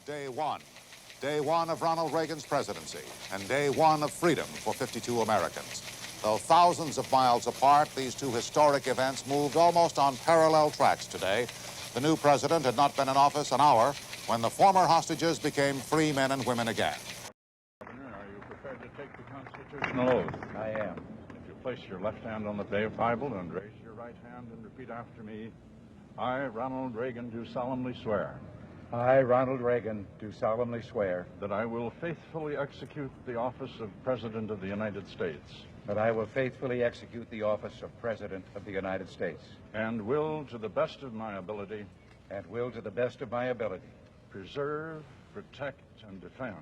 Day one. Day one of Ronald Reagan's presidency, and day one of freedom for 52 Americans. Though thousands of miles apart, these two historic events moved almost on parallel tracks today. The new president had not been in office an hour when the former hostages became free men and women again. Governor, are you prepared to take the constitutional oath? I am. If you place your left hand on the Bible and raise your right hand and repeat after me, I, Ronald Reagan, do solemnly swear I, Ronald Reagan, do solemnly swear that I will faithfully execute the office of President of the United States that I will faithfully execute the office of President of the United States and will, to the best of my ability, preserve, protect, and defend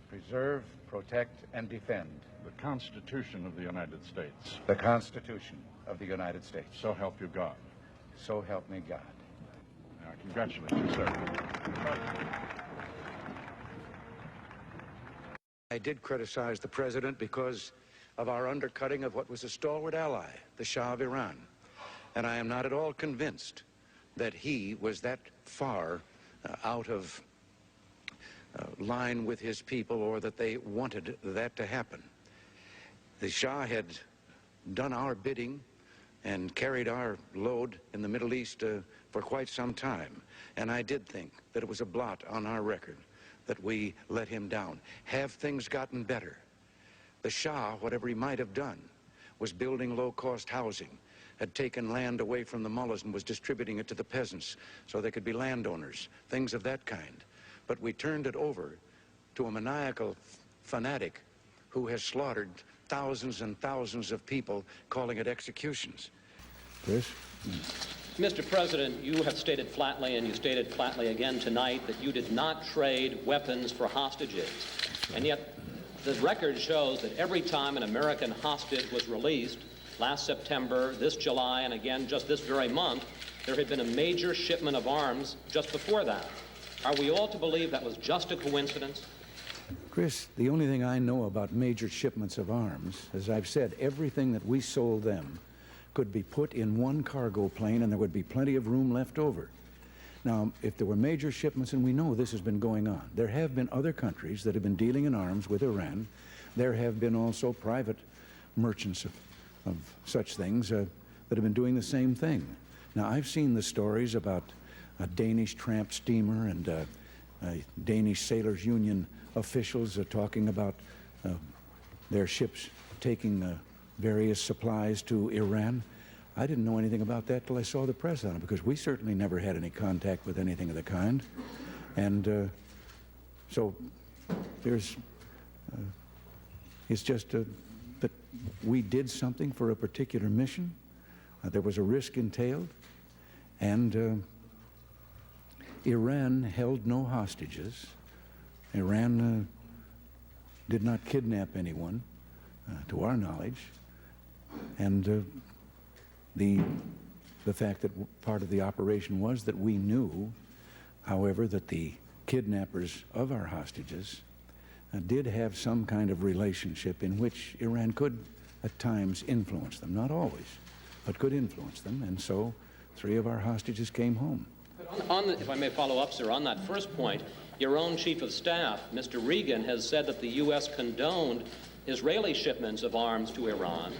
preserve, protect, and defend the Constitution of the United States. the Constitution of the United States. So help you God. So help me God. I congratulate you, sir. I did criticize the president because of our undercutting of what was a stalwart ally, the Shah of Iran. And I am not at all convinced that he was that far out of line with his people, or that they wanted that to happen. The Shah had done our bidding and carried our load in the Middle East for quite some time. And I did think that it was a blot on our record that we let him down. Have things gotten better? The Shah, whatever he might have done, was building low-cost housing, had taken land away from the mullahs and was distributing it to the peasants so they could be landowners, things of that kind. But we turned it over to a maniacal fanatic who has slaughtered thousands and thousands of people, calling it executions. Chris? Mr. President, you have stated flatly, and you stated flatly again tonight, that you did not trade weapons for hostages. And yet, the record shows that every time an American hostage was released, last September, this July, and again just this very month, there had been a major shipment of arms just before that. Are we all to believe that was just a coincidence? Chris, the only thing I know about major shipments of arms, as I've said, everything that we sold them could be put in one cargo plane and there would be plenty of room left over. Now, if there were major shipments, and we know this has been going on, there have been other countries that have been dealing in arms with Iran. There have been also private merchants of such things that have been doing the same thing. Now, I've seen the stories about a Danish tramp steamer and Danish Sailors Union officials talking about their ships taking various supplies to Iran. I didn't know anything about that till I saw the press on it, because we certainly never had any contact with anything of the kind. And so there's, it's just that we did something for a particular mission. There was a risk entailed, and Iran held no hostages. Iran did not kidnap anyone, to our knowledge. And the fact that part of the operation was that we knew, however, that the kidnappers of our hostages did have some kind of relationship in which Iran could at times influence them. Not always, but could influence them. And so 3 of our hostages came home. If I may follow up, sir, on that first point, your own chief of staff, Mr. Reagan, has said that the U.S. condoned Israeli shipments of arms to Iran.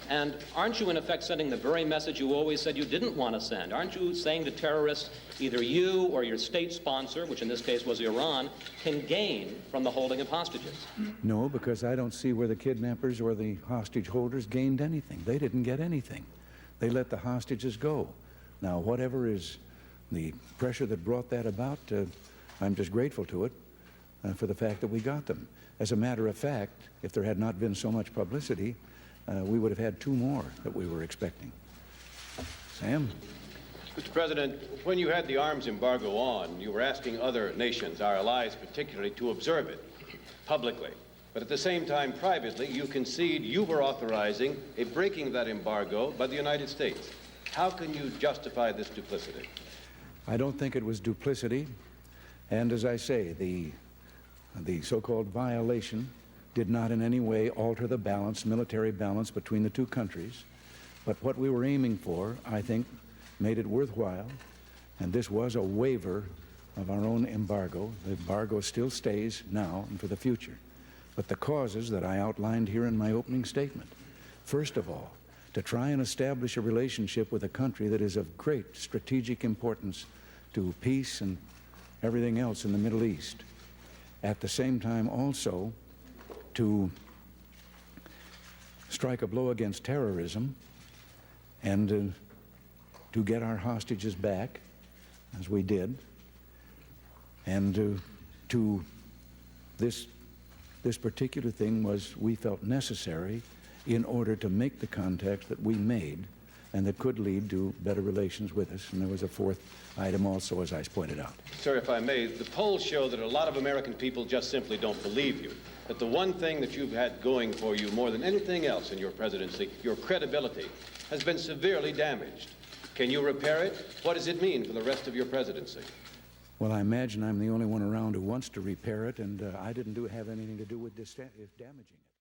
And aren't you, in effect, sending the very message you always said you didn't want to send? Aren't you saying to terrorists, either you or your state sponsor, which in this case was Iran, can gain from the holding of hostages? No, because I don't see where the kidnappers or the hostage holders gained anything. They didn't get anything. They let the hostages go. Now, whatever is the pressure that brought that about, I'm just grateful to it for the fact that we got them. As a matter of fact, if there had not been so much publicity, we would have had 2 more that we were expecting. Sam? Mr. President, when you had the arms embargo on, you were asking other nations, our allies particularly, to observe it publicly. But at the same time, privately, you concede you were authorizing a breaking of that embargo by the United States. How can you justify this duplicity? I don't think it was duplicity. And as I say, the so-called violation did not in any way alter the balance, military balance between the 2 countries. But what we were aiming for, I think, made it worthwhile. And this was a waiver of our own embargo. The embargo still stays now and for the future. But the causes that I outlined here in my opening statement, first of all, to try and establish a relationship with a country that is of great strategic importance to peace and everything else in the Middle East. At the same time also to strike a blow against terrorism and to get our hostages back, as we did, and to this particular thing was, we felt, necessary in order to make the contacts that we made and that could lead to better relations with us. And there was a fourth item also, as I pointed out. Sir, if I may, the polls show that a lot of American people just simply don't believe you. That the one thing that you've had going for you more than anything else in your presidency, your credibility, has been severely damaged. Can you repair it? What does it mean for the rest of your presidency? Well, I imagine I'm the only one around who wants to repair it, and I didn't have anything to do with damaging it.